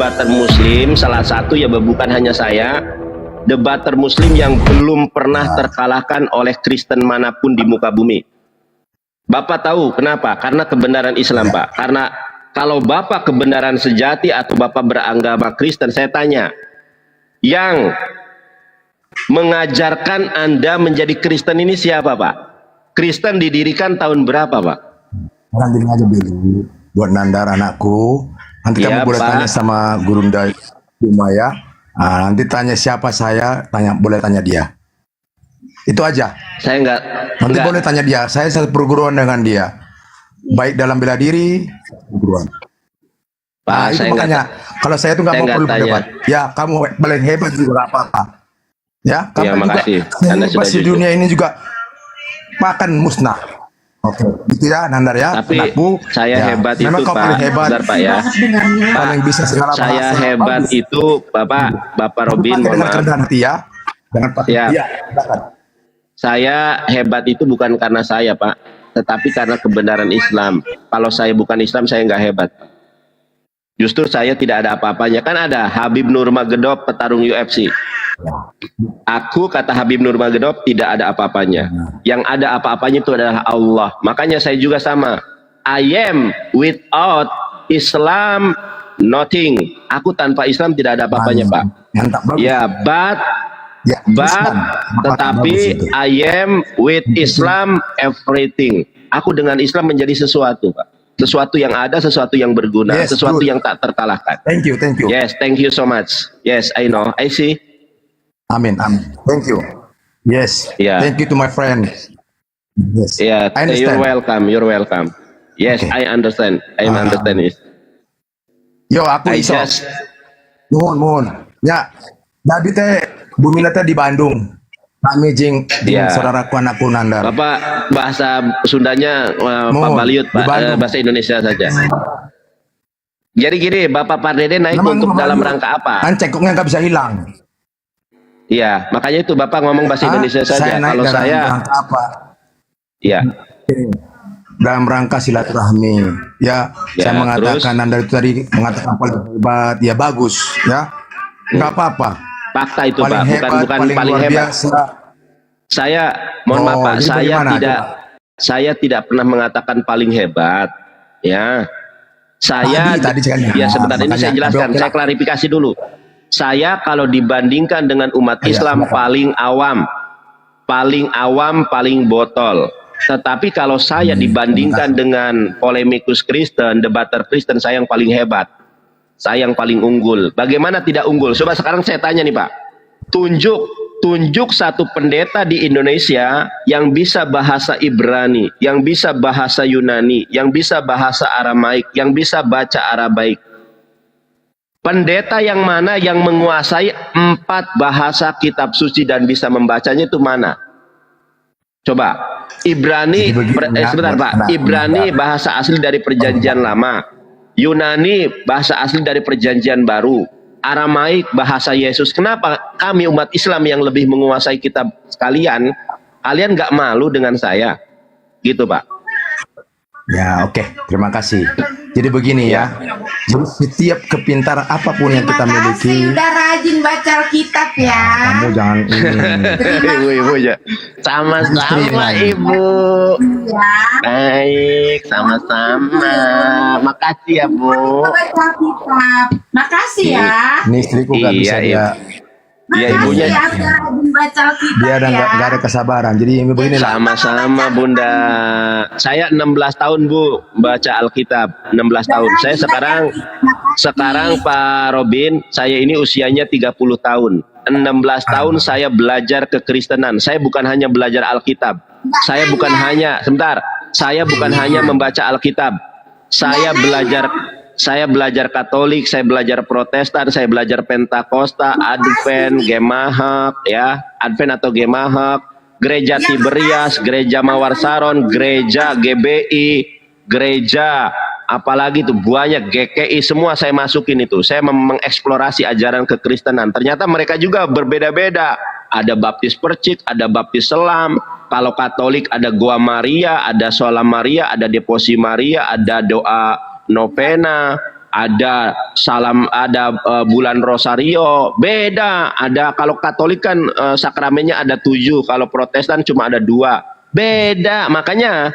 debater Muslim, salah satu ya bukan hanya saya, debater Muslim yang belum pernah terkalahkan oleh Kristen manapun di muka bumi. Bapak tahu kenapa? Karena kebenaran Islam, Pak. Karena kalau Bapak kebenaran sejati atau Bapak beragama Kristen, saya tanya, yang mengajarkan Anda menjadi Kristen ini siapa, Pak? Kristen didirikan tahun berapa, Pak? Nanti aja dulu buat Nandar anakku. Nanti Iya, kamu boleh Pak. tanya sama Gurunda Umaya. Nanti tanya siapa saya, boleh tanya dia. Itu aja. Saya enggak. Nanti boleh tanya dia. Saya satu perguruan dengan dia. Baik dalam bela diri, perguruan. Pak, itu saya makanya kalau saya tuh nggak mau perlu tanya. pendapat. Ya, kamu paling hebat juga nggak apa-apa. Ya, kamu Ya, juga makasih. Anda sudah pasti jujur. dunia ini juga makan musnah. Oke, gitu ya, Nandar ya. Tapi anakku. saya Ya, hebat memang itu, kau Pak. paling hebat. Bentar, Pak ya. Paling bisa segala Saya bahasa. hebat Bagus. itu, Bapak Robin, mohon dengan maaf. kerendahan hati ya. Jangan pakai. Siap. Iya, silakan. Saya hebat itu bukan karena saya, Pak, tetapi karena kebenaran Islam. Kalau saya bukan Islam, saya nggak hebat. Justru saya tidak ada apa-apanya. Kan ada Habib Nurmagomedov, petarung UFC. Aku, kata Habib Nurmagomedov, tidak ada apa-apanya. Yang ada apa-apanya itu adalah Allah. Makanya saya juga sama. I am without Islam nothing. Aku tanpa Islam tidak ada apa-apanya, Pak. Mantap, bagus. Ya, Ya, Islam. tetapi Bagus itu. I am with Islam everything. Aku dengan Islam menjadi sesuatu, Pak. Sesuatu yang ada, sesuatu yang berguna, Yes, sesuatu good. yang tak terkalahkan. Thank you, thank you. Yes, thank you so much. Yes, I know, I see. Amin, amin. Thank you. Yes. Yeah. Thank you to my friend. Yes. Yeah, I understand. you're welcome. You're welcome. Yes, Okay. I understand. I understand it. Yo, aku I iso. just Mohon. Ya. Jadi teh bumi teh di Bandung. Kami jing Ya. saudaraku anakku Nandar. Bapak bahasa Sundanya Pak Mohon, Baliut, di Pak, Bandung. bahasa Indonesia saja. Jadi gini, Bapak Pardede naik untuk dalam rangka apa? Kan cekoknya nggak bisa hilang. Iya, makanya itu Bapak ngomong bahasa Indonesia saja. Naik Kalau dalam saya, rangka apa? iya, Dalam rangka silaturahmi. Ya, Ya, saya mengatakan terus? Nandar itu tadi mengatakan paling hebat. Ya bagus. Ya, nggak apa-apa. fakta itu Paling Pak, hebat, bukan paling luar hebat. biasa. Saya, mohon maaf Pak, jadi bagaimana? saya tidak pernah mengatakan paling hebat, ya. Saya, Tadi kan, ya sebentar ini makanya, saya jelaskan, oke. saya klarifikasi dulu. Saya kalau dibandingkan dengan umat Ya, Islam silakan. paling awam, paling botol. Tetapi kalau saya dibandingkan dengan polemikus Kristen, debater Kristen, saya yang paling hebat. Saya yang paling unggul. Bagaimana tidak unggul? Coba sekarang saya tanya nih Pak. Tunjuk satu pendeta di Indonesia yang bisa bahasa Ibrani, yang bisa bahasa Yunani, yang bisa bahasa Aramaik, yang bisa baca Arabaik. Pendeta yang mana yang menguasai 4 bahasa kitab suci dan bisa membacanya itu mana? Coba. Ibrani, sebentar Pak. Ibrani bahasa asli dari Perjanjian Lama. Yunani bahasa asli dari Perjanjian Baru. Aramaik bahasa Yesus. Kenapa kami umat Islam yang lebih menguasai kitab sekalian, kalian nggak malu dengan saya? Gitu Pak. Ya, oke. Terima kasih. Jadi begini ya. Jadi setiap kepintaran apapun yang kita Terima kasih miliki, udah rajin baca Alkitab ya. kamu jangan Ibu-ibu ya. Sama-sama Ibu. Ya. Baik, sama-sama. Makasih ya Bu. Baca Alkitab. Makasih ya. ini istriku nggak Iya, bisa iya. Iya, Makasih ibunya. ya udah rajin baca Alkitab dia ya. nggak ada kesabaran. Jadi begini lah. Sama-sama Bunda. Saya 16 tahun Bu baca Alkitab. 16 tahun. Saya sekarang Pak Robin, saya ini usianya 30 tahun. 16 tahun saya belajar kekristenan. Saya bukan hanya belajar Alkitab. Saya bukan hanya membaca Alkitab. Saya belajar Katolik, saya belajar Protestan, saya belajar Pentakosta, Advent, Gemahak, ya, Advent atau Gemahak, Gereja Tiberias, Gereja Mawar Saron, Gereja GBI, Gereja apalagi itu banyak, GKI, semua saya masukin itu. Saya mengeksplorasi ajaran kekristenan. Ternyata mereka juga berbeda-beda. Ada Baptis Percik, ada Baptis Selam. Kalau Katolik ada Goa Maria, ada Sola Maria, ada Deposi Maria, ada doa novena, ada salam, ada bulan Rosario, beda. Ada kalau Katolik kan sakramennya ada 7, kalau Protestan cuma ada 2, beda. Makanya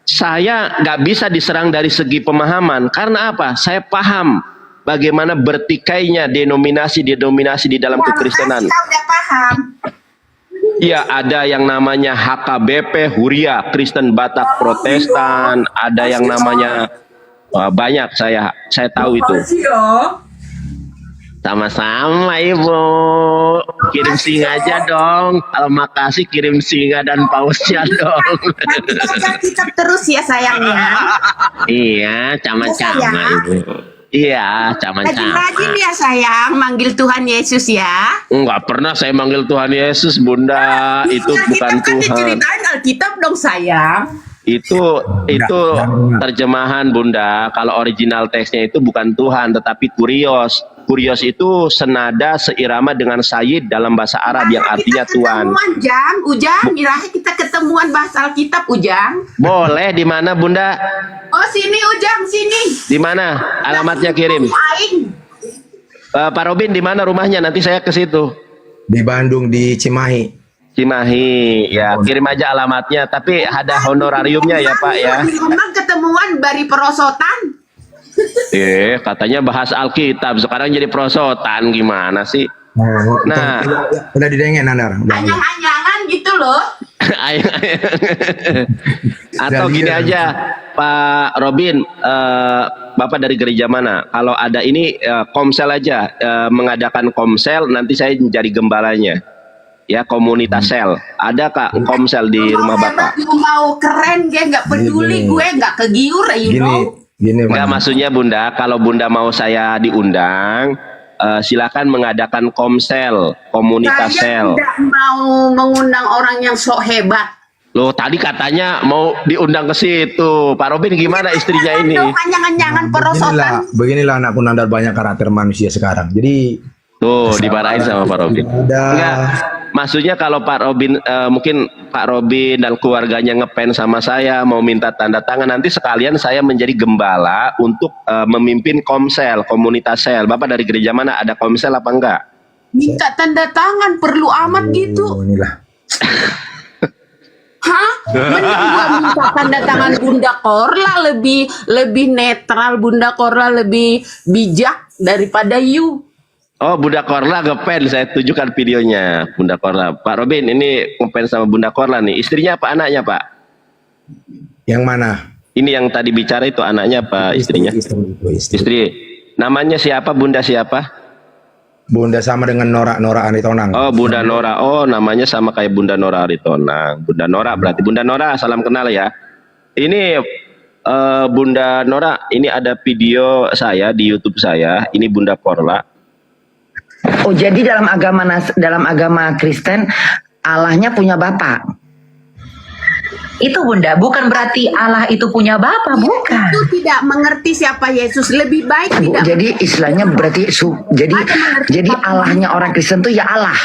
saya nggak bisa diserang dari segi pemahaman. Karena apa? Saya paham bagaimana bertikainya denominasi di dalam kekristenan. Kita udah paham. Ya, ada yang namanya HKBP, Huria, Kristen Batak Protestan, ada yang namanya banyak, saya tahu itu. Sama-sama Ibu. Kirim singa aja dong. Kalau makasih kirim singa dan pausnya dong. Nanti baca kitab terus ya sayangnya. Iya, sama-sama Ya, Ibu. Iya, sama-sama. Rajin-rajin ya sayang, manggil Tuhan Yesus ya. Enggak pernah saya manggil Tuhan Yesus, Bunda. Itu bukan Kan Tuhan. diceritain Alkitab dong sayang. Itu terjemahan Bunda. Kalau original teksnya itu bukan Tuhan, tetapi kurios. Kurios itu senada seirama dengan Sayyid dalam bahasa Arab yang artinya Tuhan. Ketemuan Jang, Ujang, Irahe kita ketemuan bahasa Alkitab Ujang. Boleh, di mana Bunda? Oh sini Ujang, sini. Di mana? Alamatnya kirim. Aing. Pak Robin di mana rumahnya? Nanti saya ke situ. Di Bandung, di Cimahi. Cimahi. Ya, kirim aja alamatnya. Tapi ada honorariumnya ya Pak ya. Memang ketemuan bari perosotan. Katanya bahas Alkitab. Sekarang jadi perosotan. Gimana sih? Nah. Udah didengen Nandar. Anyang-anyangan gitu loh. Atau gini aja Pak Robin, Bapak dari gereja mana? Kalau ada ini komsel aja, mengadakan komsel, nanti saya jadi gembalanya. Ya, komunitas sel. Ada Kak komsel di rumah Bapak? Lu mau keren gue nggak peduli, gue nggak kegiur, you know. Gini, Enggak, maksudnya Bunda, kalau Bunda mau saya diundang, silakan mengadakan komsel, komunitas Saya sel. tidak mau mengundang orang yang sok hebat. Loh, tadi katanya mau diundang ke situ. Pak Robin gimana istrinya ini? Anyang-anyangan perosotan. Beginilah anakku Nandar, banyak karakter manusia sekarang. Jadi Tuh, dimarahin sama Pak Robin. Enggak, maksudnya kalau Pak Robin, mungkin Pak Robin dan keluarganya ngepen sama saya, mau minta tanda tangan, nanti sekalian saya menjadi gembala untuk memimpin komsel, komunitas sel. Bapak dari gereja mana? Ada komsel apa enggak? Minta tanda tangan perlu amat gitu. inilah. Hah? Mending gua minta tanda tangan Bunda Korla, lebih netral, Bunda Korla lebih bijak daripada you. Oh, Bunda Korla ngepen, saya tunjukkan videonya Bunda Korla. Pak Robin, ini ngepen sama Bunda Korla nih. Istrinya apa anaknya Pak? Yang mana? Ini yang tadi bicara itu anaknya apa istrinya? Istri. Namanya siapa? Bunda siapa? Bunda sama dengan Nora Aritonang. Oh, Bunda Nora. Oh, namanya sama kayak Bunda Nora Aritonang. Bunda Nora berarti. Bunda Nora, salam kenal ya. Ini Bunda Nora, ini ada video saya di YouTube saya. Ini Bunda Korla. Oh, jadi dalam agama Kristen Allahnya punya bapak. Itu Bunda, bukan berarti Allah itu punya bapak, bukan. Itu tidak mengerti siapa Yesus, lebih baik Bu, tidak. jadi istilahnya berarti jadi Allahnya orang Kristen itu ya Allah.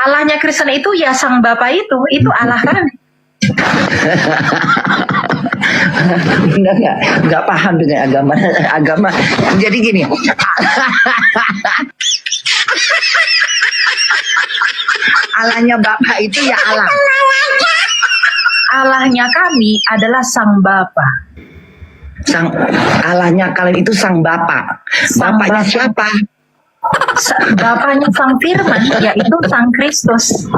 Allahnya Kristen itu ya sang bapak itu Allah kan. Bunda nggak paham dengan agama. Jadi gini. Allahnya bapak itu ya Allah. Allahnya kami adalah sang bapa. Allahnya kalian itu sang bapa. Bapaknya siapa? Bapaknya sang Firman, yaitu sang Kristus.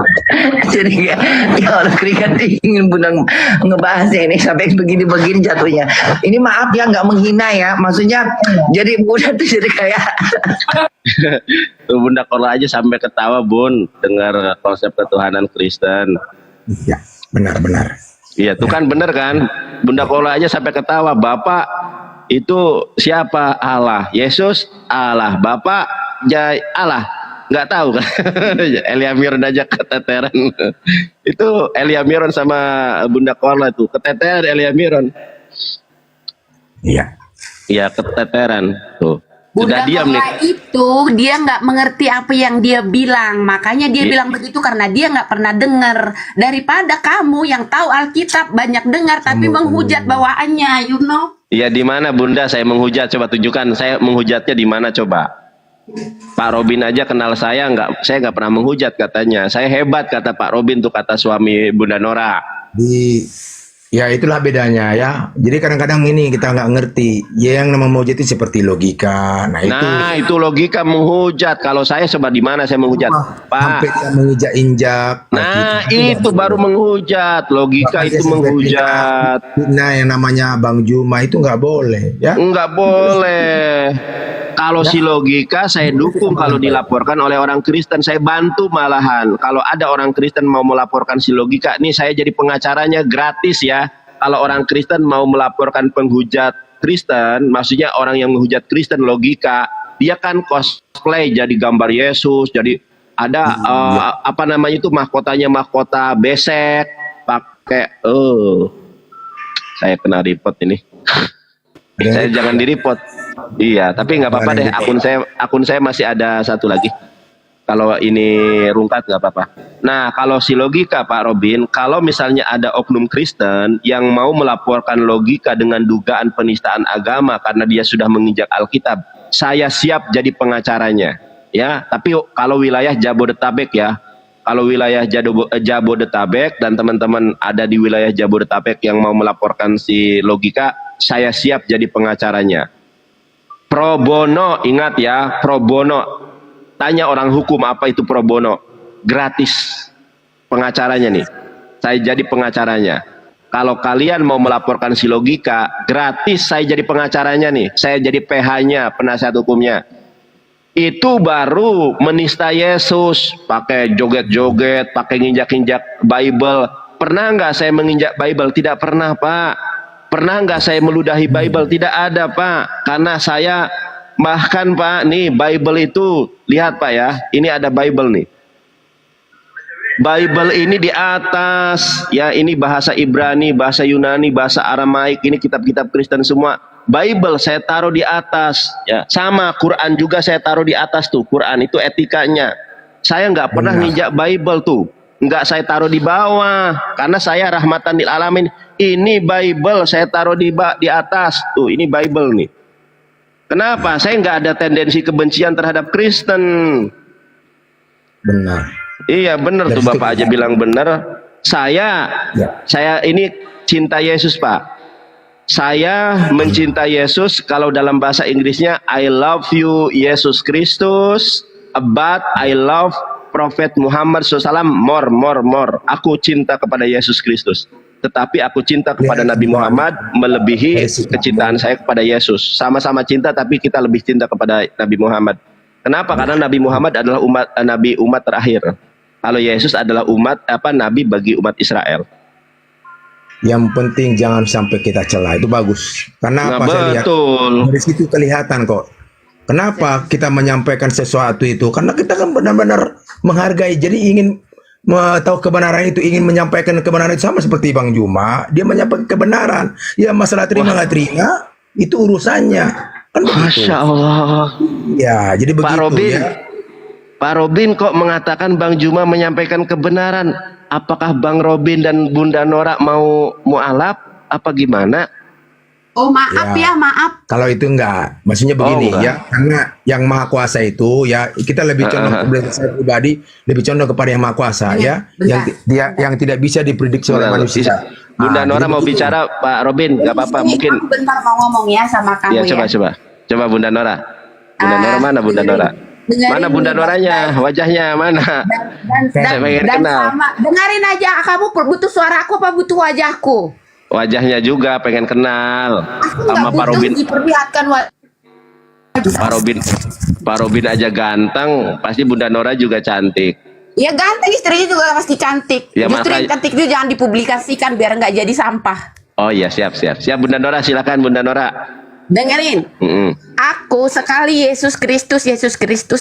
Jadi ya Allah keringat ingin Bunda ngebahas ini sampai begini-begini jatuhnya. Ini maaf ya, nggak menghina ya, maksudnya jadi Bunda tuh jadi kayak Bunda Korla aja sampai ketawa Bun dengar konsep ketuhanan Kristen. Ya, benar. Iya, itu kan benar kan? Bunda Korla aja sampai ketawa. Bapak itu siapa? Allah. Yesus Allah. Bapak Allah. Nggak tahu kan? Elia Miron aja keteteran. Itu Elia Miron sama Bunda Korla tuh keteteran Elia Miron. Iya. Iya, keteteran tuh. Bunda Sudah diam Korla nih. itu dia nggak mengerti apa yang dia bilang, makanya dia bilang begitu karena dia nggak pernah dengar. Daripada kamu yang tahu Alkitab banyak dengar tapi menghujat bawaannya, you know. Iya, di mana Bunda saya menghujat? Coba tunjukkan saya menghujatnya di mana coba. Pak Robin aja kenal saya nggak pernah menghujat katanya. Saya hebat kata Pak Robin tuh, kata suami Bunda Nora. Ya itulah bedanya ya. Jadi kadang-kadang ini kita nggak ngerti. Ya yang namanya menghujat itu seperti logika. Nah itu. Nah, itu logika menghujat. Kalau saya coba di mana saya menghujat? Sampai Pak. dia menginjak-injak. Nah, itu baru menghujat. Logika Bahkan itu dia sampai menghujat. Nah yang namanya Bang Juma itu nggak boleh ya. Enggak boleh. Kalau si logika saya dukung kalau dilaporkan oleh orang Kristen, saya bantu malahan. Kalau ada orang Kristen mau melaporkan si logika, nih saya jadi pengacaranya gratis ya. Kalau orang Kristen mau melaporkan penghujat Kristen, maksudnya orang yang menghujat Kristen logika, dia kan cosplay jadi gambar Yesus, jadi ada apa namanya itu mahkotanya mahkota besek, pakai saya kena report ini. Saya jangan di report. Iya, tapi nggak apa-apa deh. Akun saya masih ada satu lagi. Kalau ini rungkat nggak apa-apa. Nah, kalau si logika Pak Robin, kalau misalnya ada oknum Kristen yang mau melaporkan logika dengan dugaan penistaan agama karena dia sudah menginjak Alkitab, saya siap jadi pengacaranya. Ya, tapi kalau wilayah Jabodetabek ya, kalau wilayah Jabodetabek dan teman-teman ada di wilayah Jabodetabek yang mau melaporkan si logika, saya siap jadi pengacaranya. Pro bono, ingat ya, pro bono. Tanya orang hukum apa itu pro bono. Gratis pengacaranya nih. Saya jadi pengacaranya. Kalau kalian mau melaporkan si logika, gratis saya jadi pengacaranya nih. Saya jadi PH-nya, penasihat hukumnya. Itu baru menista Yesus, pakai joget-joget, pakai nginjak-injak Bible. Pernah nggak saya menginjak Bible? Tidak pernah, Pak. Pernah nggak saya meludahi Bible? Tidak ada, Pak. Karena saya bahkan, Pak, nih Bible itu, lihat Pak ya, ini ada Bible nih. Bible ini di atas, ya ini bahasa Ibrani, bahasa Yunani, bahasa Aramaik, ini kitab-kitab Kristen semua. Bible saya taruh di atas, ya sama Quran juga saya taruh di atas tuh. Quran itu etikanya. Saya nggak pernah nginjak Bible tuh. Nggak saya taruh di bawah karena saya rahmatan lil alamin. Ini Bible saya taruh di atas tuh, ini Bible nih. Kenapa? Saya nggak ada tendensi kebencian terhadap Kristen. Benar. Iya benar tuh, Bapak aja bilang benar. Saya ini cinta Yesus, Pak. Saya mencinta Yesus. Kalau dalam bahasa Inggrisnya I love you Yesus Kristus, but I love Prophet Muhammad SAW more. Aku cinta kepada Yesus Kristus, tetapi aku cinta kepada Nabi Muhammad melebihi kecintaan saya kepada Yesus. Sama-sama cinta, tapi kita lebih cinta kepada Nabi Muhammad. Kenapa? Karena Nabi Muhammad adalah umat terakhir. Kalau Yesus adalah nabi bagi umat Israel. Yang penting jangan sampai kita celah, itu bagus. Karena apa saya lihat dari situ kelihatan kok. Kenapa kita menyampaikan sesuatu itu? Karena kita kan benar-benar menghargai. Jadi ingin tahu kebenaran itu, ingin menyampaikan kebenaran itu, sama seperti Bang Juma. Dia menyampaikan kebenaran. Ya masalah terima nggak terima itu urusannya. Kan Masya Allah. Ya, jadi begitu. Pak Robin, ya. Pak Robin kok mengatakan Bang Juma menyampaikan kebenaran? Apakah Bang Robin dan Bunda Nora mau mualaf? Apa gimana? Oh maaf ya, maaf. Kalau itu enggak, maksudnya begini ya, karena yang maha kuasa itu ya kita lebih condong saya pribadi lebih condong kepada yang maha kuasa ya, yang tidak bisa diprediksi oleh manusia. Bunda Nora mau bicara, Pak Robin, nggak apa-apa mungkin. Aku bentar mau ngomong ya sama kamu ya. Coba Bunda Nora. Bunda Nora mana Bunda Nora? Mana Bunda Noranya? Wajahnya mana? Saya pengen kenal. Dengerin aja, kamu butuh suaraku apa butuh wajahku? Wajahnya juga pengen kenal. Aku sama Pak Robin. Diperlihatkan Pak Robin aja ganteng, pasti Bunda Nora juga cantik. Ya ganteng, istrinya juga pasti cantik. Ya, justru yang cantik itu jangan dipublikasikan biar nggak jadi sampah. Oh iya, siap Bunda Nora, silakan Bunda Nora. Dengerin, aku sekali Yesus Kristus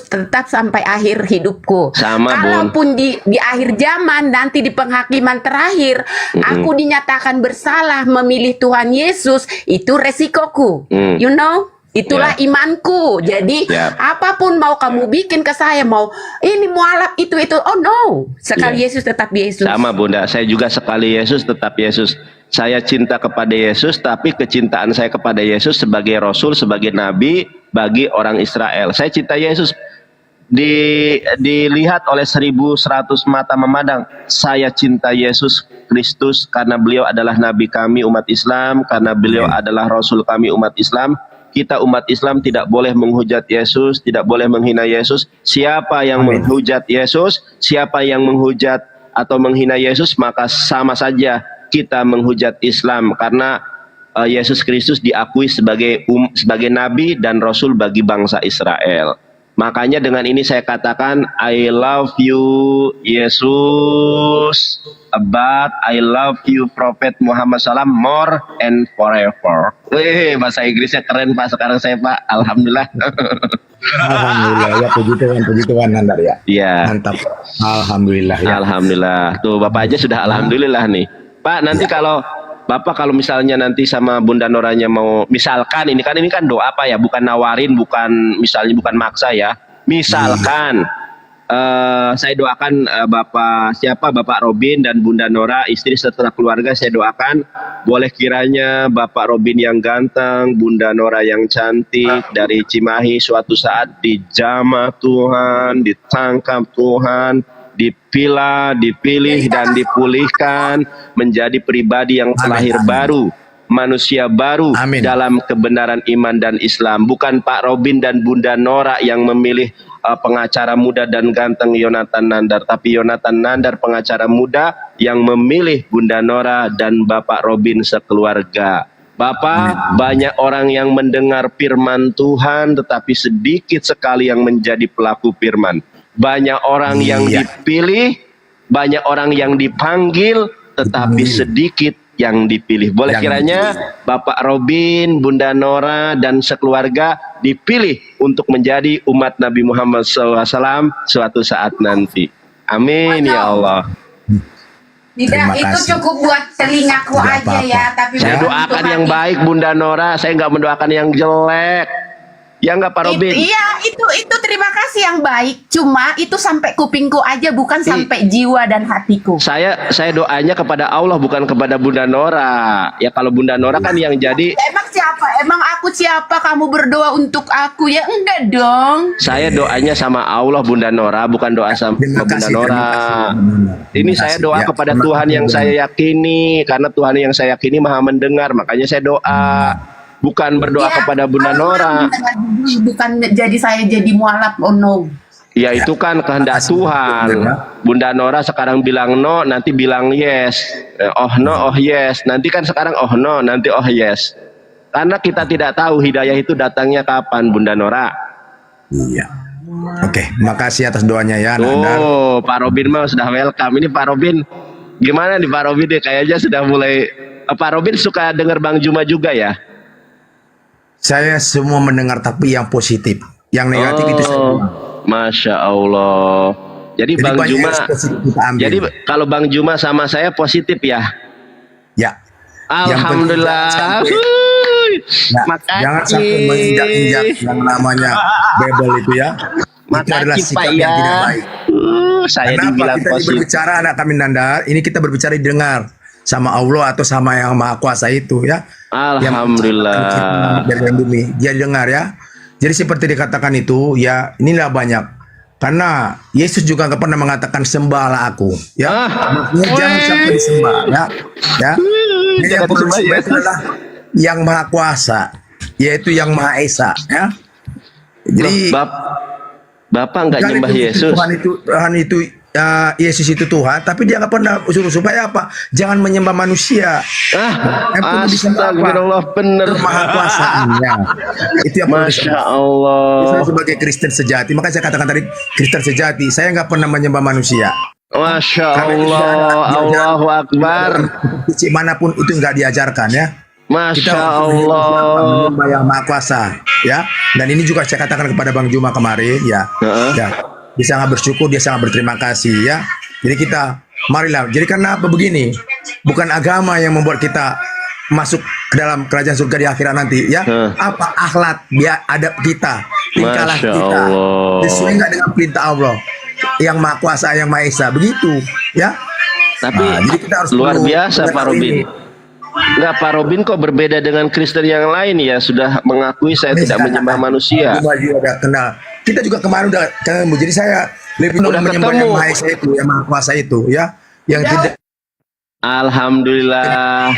tetap sampai akhir hidupku. Sama, kalaupun di akhir zaman nanti di penghakiman terakhir, aku dinyatakan bersalah memilih Tuhan Yesus, itu resikoku. You know? Itulah imanku. Jadi apapun mau kamu bikin ke saya, mau ini mualaf itu, oh no. Sekali Yesus tetap Yesus. Sama Bunda, saya juga sekali Yesus tetap Yesus. Saya cinta kepada Yesus, tapi kecintaan saya kepada Yesus sebagai Rasul, sebagai Nabi bagi orang Israel. Saya cinta Yesus. Dilihat oleh 1.100 mata memandang. Saya cinta Yesus Kristus karena beliau adalah Nabi kami umat Islam, karena beliau adalah Rasul kami umat Islam. Kita umat Islam tidak boleh menghujat Yesus, tidak boleh menghina Yesus. Siapa yang menghujat Yesus, siapa yang menghujat atau menghina Yesus, maka sama saja kita menghujat Islam, karena Yesus Kristus diakui sebagai Nabi dan Rasul bagi bangsa Israel. Makanya dengan ini saya katakan, I love you Yesus, but I love you Prophet Muhammad SAW more and forever. Wih, bahasa Inggrisnya keren Pak sekarang saya Pak. Alhamdulillah. Alhamdulillah ya, puji Tuhan Nandar ya. Iya. Mantap. Alhamdulillah ya. Alhamdulillah. Tuh Bapak aja sudah alhamdulillah nih. Pak, nanti kalau Bapak kalau misalnya nanti sama Bunda Noranya mau, misalkan ini kan doa Pak ya, bukan nawarin, bukan misalnya, bukan maksa ya. Misalkan saya doakan Bapak Robin dan Bunda Nora, istri serta keluarga, saya doakan boleh kiranya Bapak Robin yang ganteng, Bunda Nora yang cantik dari Cimahi suatu saat dijamah Tuhan, ditangkap Tuhan, dipilih dan dipulihkan menjadi pribadi yang terlahir baru, manusia baru dalam kebenaran iman dan Islam. Bukan Pak Robin dan Bunda Nora yang memilih pengacara muda dan ganteng Yonatan Nandar, tapi Yonatan Nandar pengacara muda yang memilih Bunda Nora dan Bapak Robin sekeluarga. Bapak, banyak orang yang mendengar firman Tuhan tetapi sedikit sekali yang menjadi pelaku firman. Banyak orang yang dipilih, banyak orang yang dipanggil, tetapi sedikit yang dipilih. Boleh kiranya Bapak Robin, Bunda Nora, dan sekeluarga dipilih untuk menjadi umat Nabi Muhammad SAW suatu saat nanti. Amin ya Allah. Tidak, itu cukup buat telingaku aja ya. Tapi saya doakan yang baik Bunda Nora, saya nggak mendoakan yang jelek. Ya enggak Pak Robin? Iya, itu terima kasih yang baik. Cuma itu sampai kupingku aja, bukan sampai jiwa dan hatiku. Saya doanya kepada Allah, bukan kepada Bunda Nora. Ya kalau Bunda Nora kan yang jadi. Emang siapa? Emang aku siapa? Kamu berdoa untuk aku ya? Enggak dong. Saya doanya sama Allah Bunda Nora, bukan doa sama Bunda Nora. Ini saya doa kepada Tuhan yang saya yakini, karena Tuhan yang saya yakini Maha mendengar, makanya saya doa. Bukan berdoa kepada Bunda Nora. Bukan saya jadi mualaf, oh no. Ya itu kan kehendak Tuhan. Bunda Nora sekarang bilang no, nanti bilang yes. Oh no, oh yes. Nanti kan sekarang oh no, nanti oh yes. Karena kita tidak tahu hidayah itu datangnya kapan, Bunda Nora. Iya. Oke, makasih atas doanya ya. Oh, Pak Robin mah sudah welcome. Ini Pak Robin, gimana nih Pak Robin deh? Kayaknya sudah mulai. Pak Robin suka dengar Bang Juma juga ya? Saya semua mendengar, tapi yang positif, yang negatif itu saya. Masya Allah. Jadi Bang Juma, jadi kalau Bang Juma sama saya positif ya? Ya. Alhamdulillah. Makasih. Jangan sampai menginjak-injak yang namanya bebel itu ya. Itu adalah sikap yang tidak baik. Saya dibilang kita berbicara, anak kami Nandar, ini kita berbicara didengar sama Allah atau sama yang Maha Kuasa itu ya. Alhamdulillah. Dari bumi dia dengar ya. Jadi seperti dikatakan itu ya, inilah banyak. Karena Yesus juga nggak pernah mengatakan sembahlah aku ya. Maksudnya jangan sampai disembah ya. Ya. Yang perlu disembah itu adalah yang Maha Kuasa, yaitu yang Maha Esa ya. Jadi Bapak nggak nyembah Yesus. Tuhan itu Yesus itu Tuhan, tapi dia nggak pernah suruh supaya apa? Jangan menyembah manusia. Astagfirullah, bener. Maha Kuasanya. Itu yang Masya Allah. Saya sebagai Kristen sejati, makanya saya katakan tadi Kristen sejati, saya nggak pernah menyembah manusia. Masya Allah, Allahu Akbar. Kecil manapun itu nggak diajarkan ya. Masya Allah. Menyembah yang Maha Kuasa ya. Dan ini juga saya katakan kepada Bang Juma kemarin ya. Ya. Dia sangat bersyukur, dia sangat berterima kasih ya. Jadi kita marilah. Jadi karena apa begini? Bukan agama yang membuat kita masuk ke dalam kerajaan surga di akhirat nanti ya. Apa akhlak, biar adab kita, tingkahlah Masya kita Allah. sesuai nggak dengan perintah Allah yang Maha Kuasa, yang Maha Esa, begitu ya. Tapi Jadi kita harus luar perlu biasa Pak mengetahui Robin. ini. Enggak, Pak Robin kok berbeda dengan Kristen yang lain ya, sudah mengakui saya tidak menyembah manusia. Cuma juga udah kenal. Kita juga kemarin udah ketemu. Jadi saya lebih Udah menyembah ketemu. yang Maha Esa itu, yang Maha Kuasa itu ya, yang tidak. Alhamdulillah.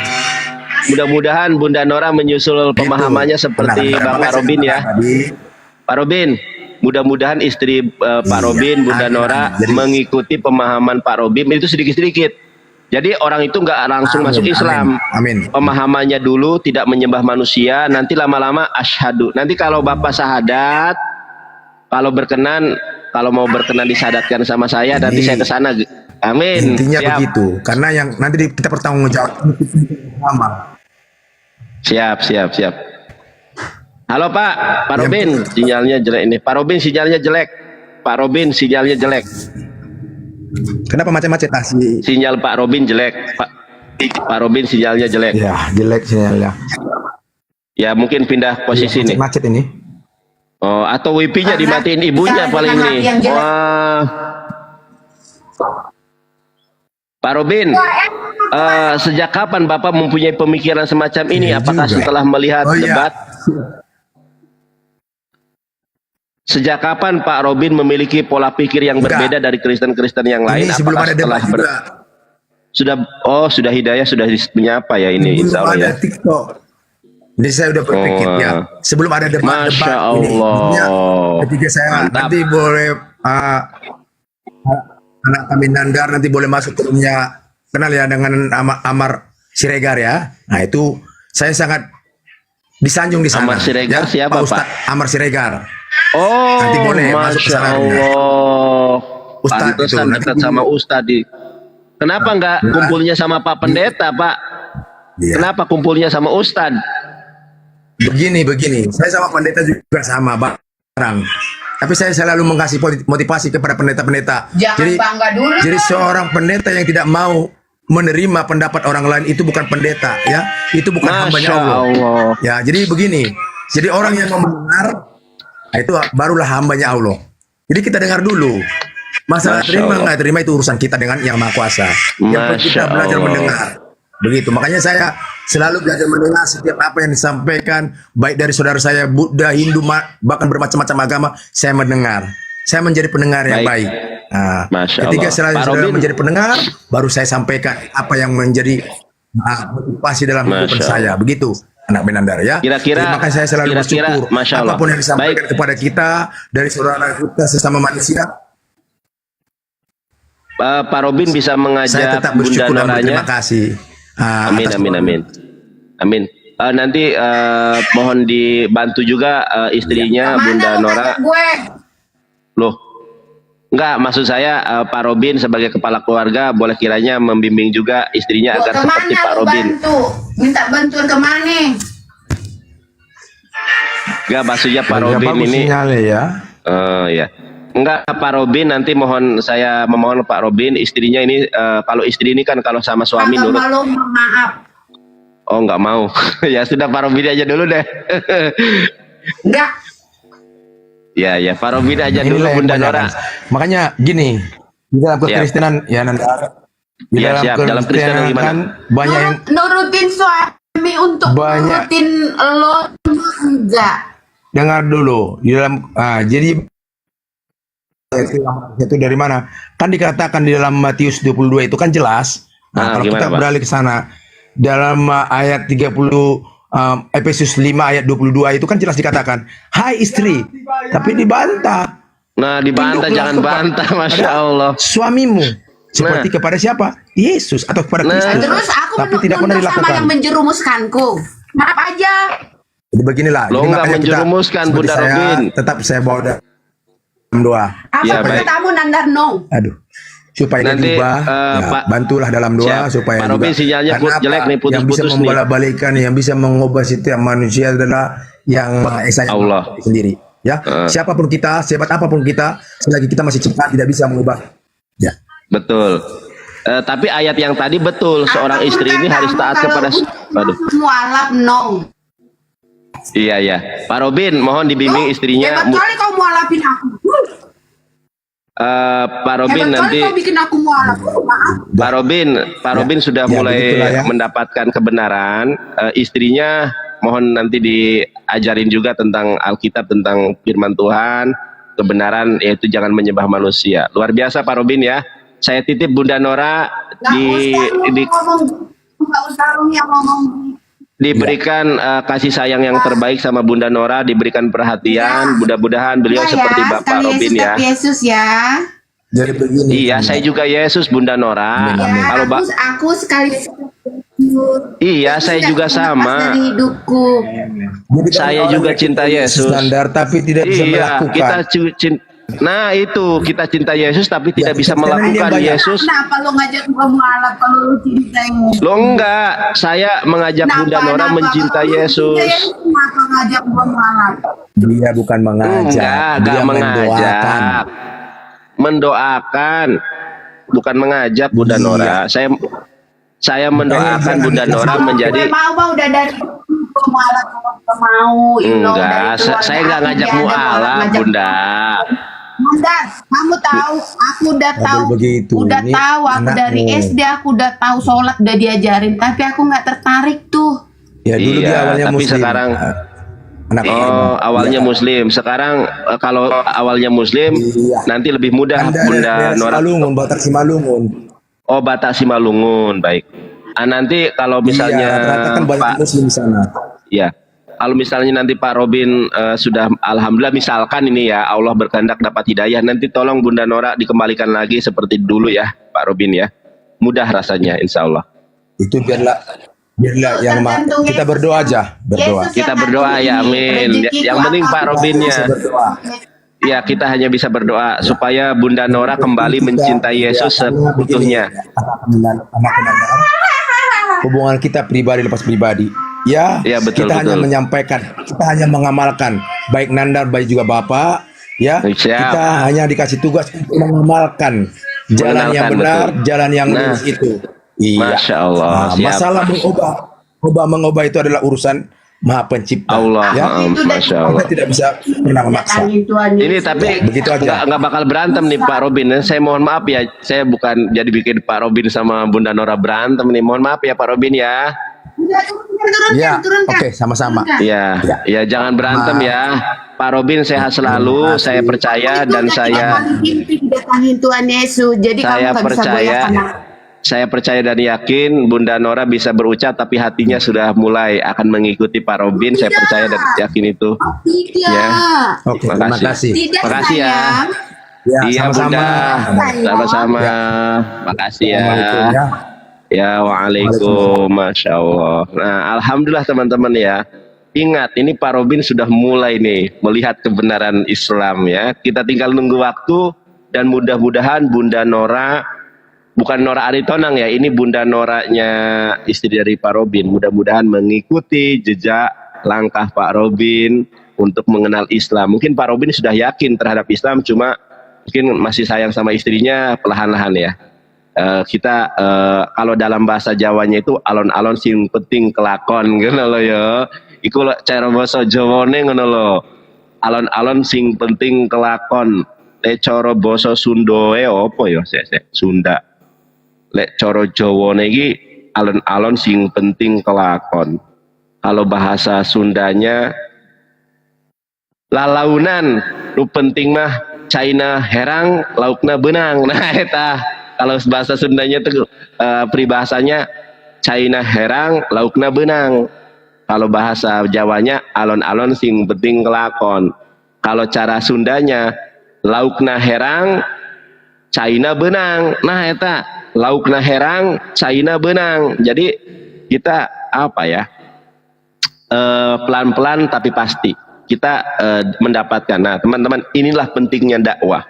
Mudah-mudahan Bunda Nora menyusul pemahamannya seperti Benar, Bapak makanya saya Robin ya. katakan tadi, Pak Robin, mudah-mudahan istri Pak Iya, Robin, Bunda amin, Nora amin. Jadi- mengikuti pemahaman Pak Robin itu sedikit-sedikit. Jadi orang itu nggak langsung Amin, masuk Islam. amin. Pemahamannya dulu tidak menyembah manusia, nanti lama-lama asyhadu. Nanti kalau Bapak syahadat, kalau berkenan, kalau mau berkenan disadatkan sama saya, nanti saya ke sana. Amin. Intinya Siap. begitu. Karena yang nanti kita bertanggungjawab sama. Siap. Halo Pak Robin, sinyalnya jelek ini. Pak Robin sinyalnya jelek. Kenapa macam-macam tasi? Sinyal Pak Robin jelek. Pak Robin sinyalnya jelek. Ya, jelek sinyalnya. Ya mungkin pindah posisi nih. Macet ini. Oh, atau wifi-nya dimatiin ibunya paling nih. Wah. Pak Robin, sejak kapan Bapak mempunyai pemikiran semacam ini? Iya Apakah juga. setelah melihat Oh, iya. debat? Sejak kapan Pak Robin memiliki pola pikir yang Enggak. berbeda dari Kristen-Kristen yang lain? Ini sebelum Apakah ada debat juga. sudah hidayah sudah menyapa ya ini insya Sebelum Allah ada ya. TikTok. Jadi saya udah berpikir Oh, ya. Sebelum ada debat Masya ini. Allah. Maksudnya, ketika saya Mantap. nanti boleh anak kami Nandar nanti boleh masuk ke roomnya, kenal ya dengan Amar Siregar ya. Nah itu saya sangat disanjung di sana. Amar Siregar ya, siapa, Pak Ustadz Amar Siregar. Oh, Nanti boleh masuk ke Masya sana. Allah. Ustadz itu, Pantesan nanti dekat sama Ustadz. Kenapa nggak kumpulnya sama Pak Pendeta, Pak? Iya. Kenapa kumpulnya sama Ustadz? Begini, saya sama pendeta juga sama barang. Tapi saya selalu mengasih motivasi kepada pendeta-pendeta. Jangan bangga dulu Jadi dong. seorang pendeta yang tidak mau menerima pendapat orang lain itu bukan pendeta, ya. Itu bukan hambanya Masya Allah. Allah. Ya, jadi begini. Jadi orang yang mau mendengar, nah itu barulah hambanya Allah. Jadi kita dengar dulu. Masalah Masya terima Allah. nggak terima itu urusan kita dengan Yang Maha Kuasa. Yang penting kita Masya belajar Allah. mendengar. Begitu. Makanya saya selalu belajar mendengar setiap apa yang disampaikan, baik dari saudara saya Buddha, Hindu, bahkan bermacam-macam agama, saya mendengar. Saya menjadi pendengar yang Baik. baik. Nah, Masya ketika Allah. saya Pak sudah Robin. menjadi pendengar, baru saya sampaikan apa yang menjadi motivasi dalam kehidupan Masya saya. Begitu, anak Benandar ya. Kira-kira- Jadi makanya saya selalu kira-kira, bersyukur Masya Allah. apapun yang disampaikan Baik. kepada kita dari saudara kita sesama manusia. Pak Robin bisa Saya mengajak tetap Bunda bersyukur dan berterima Noranya. kasih. Amin, Atas amin. Nanti mohon dibantu juga istrinya Bunda Nora. Gue. Loh, enggak, maksud saya Pak Robin sebagai kepala keluarga boleh kiranya membimbing juga istrinya agar seperti Pak Robin. Minta bantuan kemana? Enggak, maksudnya Pak Ya, Robin bagus ini. sinyalnya ya. Ya. Enggak, Pak Robin nanti saya memohon Pak Robin istrinya ini kalau istri ini kan kalau sama suami Kagak nurut. malu, maaf. Oh, enggak mau. Ya sudah Pak Robin aja dulu deh. Enggak. Ya, Pak Robin aja dulu Inilah yang Bunda banyak Nora. kan. Makanya gini, di dalam kekristenan ya Nandar. Di Ya, siap. Dalam Kristen gimana? kan banyak yang Nurutin suami untuk Banyak. nurutin lo enggak. dengar dulu di dalam jadi itu dari mana? Kan dikatakan di dalam Matius 22 itu kan jelas. Nah, kalau Gimana, kita Pak? beralih ke sana dalam ayat 30 Efesus 5 ayat 22 itu kan jelas dikatakan, "Hai istri," tapi dibantah. Nah, dibantah Tunduklah jangan kepada- bantah, Masya Allah. Suamimu seperti kepada siapa? Yesus atau kepada Nah. Kristus. Terus aku Tapi tidak pernah menuntut sama dilakukan. yang menjerumuskanku. Maaf aja. Jadi beginilah. Lo Jadi nggak makanya kita, menjerumuskan, seperti Bunda saya, Robin. tetap saya bawa dalam doa. Apa Ya, pun baik. tamu Nandarno? Aduh. Supaya Nanti, diubah, Pak- bantulah dalam doa Siap. supaya Pak Robin juga. sinyalnya Karena jelek apa? nih, putus-putus yang bisa nih. membolak-balikan, yang bisa mengubah setiap manusia adalah yang Maha Esa yang Allah. sendiri. Ya, siapapun kita, sehebat apapun kita, selagi kita masih cepat tidak bisa mengubah. Ya, Betul. Tapi ayat yang tadi betul, seorang istri ini harus taat kepada. Waduh. Mualaf no. Iya. Pak Robin, mohon dibimbing istrinya. Hebat kali kau mualafin aku. Pak Robin Hebat nanti. kali kau bikin aku mualaf. Maaf. Pak Robin sudah mulai mendapatkan kebenaran. Istrinya mohon nanti diajarin juga tentang Alkitab, tentang firman Tuhan, kebenaran, yaitu jangan menyembah manusia. Luar biasa Pak Robin ya. Saya titip Bunda Nora diberikan kasih sayang yang terbaik sama Bunda Nora, diberikan perhatian. Mudah-mudahan beliau seperti Bapak Robin ya. Yesus ya. Jadi begini. Iya, saya juga Yesus Bunda Nora. Ya, aku sekali. Iya, saya juga sama. Dari hidupku. Jadi Saya juga cinta Yesus. Standar tapi tidak bisa melakukan. Kita nah itu kita cinta Yesus tapi tidak bisa melakukan Yesus. Kenapa lo ngajak gua mualaf kalau lo cintai? Lo enggak, saya mengajak Bunda Nora mencintai Yesus. Kenapa ngajak gua mualaf? Dia bukan mengajak, Enggak mengajak. Mendoakan. Bukan mengajak Bunda Nora. Saya mendoakan Bunda Nora menjadi. Mau udah dari mualaf mau. Enggak, saya enggak ngajak mualaf Bunda. Bunda, kamu tahu, aku udah tahu, aku dari SD aku udah tahu sholat udah diajarin, tapi aku nggak tertarik tuh. Ya dulu dia awalnya tapi Muslim. Sekarang awalnya Muslim. Sekarang kalau awalnya Muslim nanti lebih mudah Bunda Nora. Simalungun, Batak Simalungun. Oh, Batak Simalungun, baik. Nanti kalau misalnya rata-rata kan banyak Muslim di sana. Ya. Kalau misalnya nanti Pak Robin sudah alhamdulillah misalkan ini ya Allah berkehendak dapat hidayah, nanti tolong Bunda Nora dikembalikan lagi seperti dulu ya Pak Robin ya. Mudah rasanya insya Allah. Itu biarlah yang kita berdoa aja, berdoa. Kita berdoa ya, amin. Yang penting Pak Robinnya. Ya, kita hanya bisa berdoa supaya Bunda Nora kembali mencintai Yesus seutuhnya. Hubungan kita pribadi lepas pribadi. Ya, betul, kita hanya menyampaikan, kita hanya mengamalkan, baik Nandar, baik juga Bapak, ya. Kita hanya dikasih tugas untuk mengamalkan jalan yang benar, jalan yang lurus itu. Iya. Masya Allah. Masalah mengubah itu adalah urusan Maha Pencipta. Allah, ya. Masya Allah. Kita tidak bisa pernah memaksa. Ini tapi begitu aja. Nggak bakal berantem nih Pak Robin. Saya mohon maaf ya, saya bukan jadi bikin Pak Robin sama Bunda Nora berantem nih. Mohon maaf ya Pak Robin ya. Ya, oke, sama-sama. Ya, jangan berantem ya. Pak Robin sehat selalu, saya percaya dan saya Tuhan Yesus. Jadi saya percaya dan yakin Bunda Nora bisa berucap tapi hatinya sudah mulai akan mengikuti Pak Robin. Saya percaya dan yakin itu. Ya. Oke, terima kasih. Makasih ya. Iya Bunda, sama-sama. Makasih ya. Ya, waalaikumsalam, Masya Allah. Nah, alhamdulillah teman-teman ya. Ingat, ini Pak Robin sudah mulai nih melihat kebenaran Islam ya. Kita tinggal nunggu waktu dan mudah-mudahan Bunda Nora, bukan Nora Aritonang ya, ini Bunda Noranya istri dari Pak Robin. Mudah-mudahan mengikuti jejak langkah Pak Robin untuk mengenal Islam. Mungkin Pak Robin sudah yakin terhadap Islam, cuma mungkin masih sayang sama istrinya, perlahan-lahan ya. Kita kalau dalam bahasa Jawanya itu alon-alon sing penting kelakon ngono lho ya. Iku lek cara basa Jawane ngono lho. Alon-alon sing penting kelakon. Lek cara basa Sundae apa ya sek Sunda. Lek cara Jawane iki alon-alon sing penting kelakon. Kalau bahasa Sundanya lalaunan lu penting mah China herang laukna benang. Nah eta kalau bahasa Sundanya itu peribahasanya China herang, laukna benang. Kalau bahasa Jawanya alon-alon sing penting kelakon. Kalau cara Sundanya laukna herang, China benang. Nah eta laukna herang, China benang. Jadi kita apa ya? Pelan-pelan tapi pasti kita mendapatkan. Nah teman-teman, inilah pentingnya dakwah.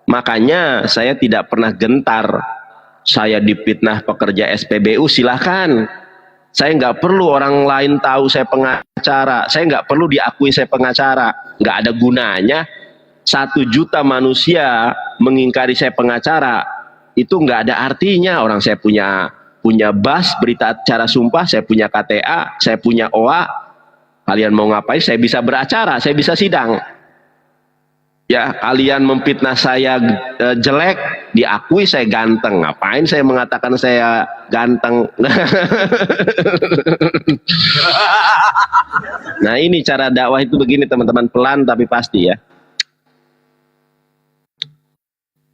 Makanya saya tidak pernah gentar. Saya dipitnah pekerja SPBU, silahkan. Saya nggak perlu orang lain tahu saya pengacara. Saya nggak perlu diakui saya pengacara. Nggak ada gunanya 1 juta manusia mengingkari saya pengacara. itu nggak ada artinya. Orang saya punya BAS, berita acara sumpah, saya punya KTA, saya punya OA. Kalian mau ngapain? Saya bisa beracara, saya bisa sidang. Ya, kalian memfitnah saya jelek, diakui saya ganteng. Ngapain saya mengatakan saya ganteng? Nah, ini cara dakwah itu begini teman-teman, pelan tapi pasti ya.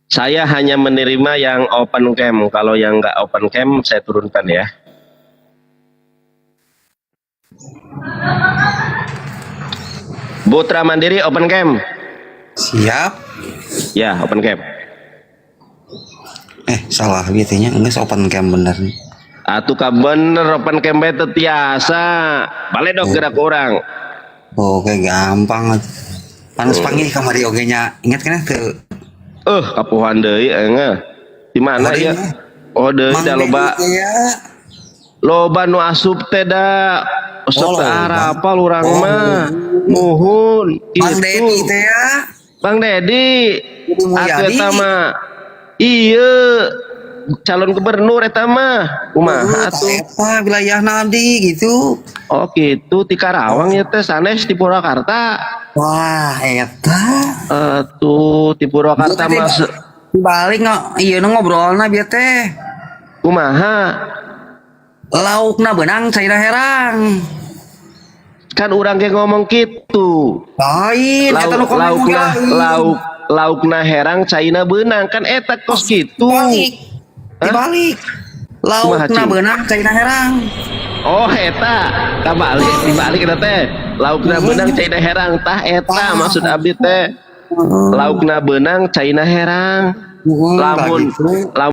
Saya hanya menerima yang open cam. Kalau yang nggak open cam saya turunkan ya. Putra Mandiri open cam. Siap. Ya, open cam. Salah biasanya enggak open cam bener. Atuh ka bener open cam itu tiasa. Balik dong gerak orang. Oke, gampang. Panas panggil kamari ogenya. Ingat kan tuh? Kapuhan deui engeh. Di mana ya? Oh, deui da loba. Loba nu asup teh da. Sok arapal urang mah. Nuhun Bang Dedi teh ya. Bang Dedi. Atuh eta mah. Iya. Calon gubernur eta mah. Kumaha atuh? Eta wilayah nadi gitu. Oh gitu, di Karawang ya teh, sanes di Purwakarta. Wah, eta. Tuh di Purwakarta mas. Balik nggak? Iya ngobrolna biar teh. Kumaha? Laukna benang cairah herang. Kan orang kayak ngomong gitu. Lain. Laukna herang caina benang kan eta kos gitu. Dibalik. Laukna benang cairah herang. Oh eta, dibalik eta teh. Laukna benang caina herang tah eta maksud abdi teh. Laukna benang caina herang. Lamun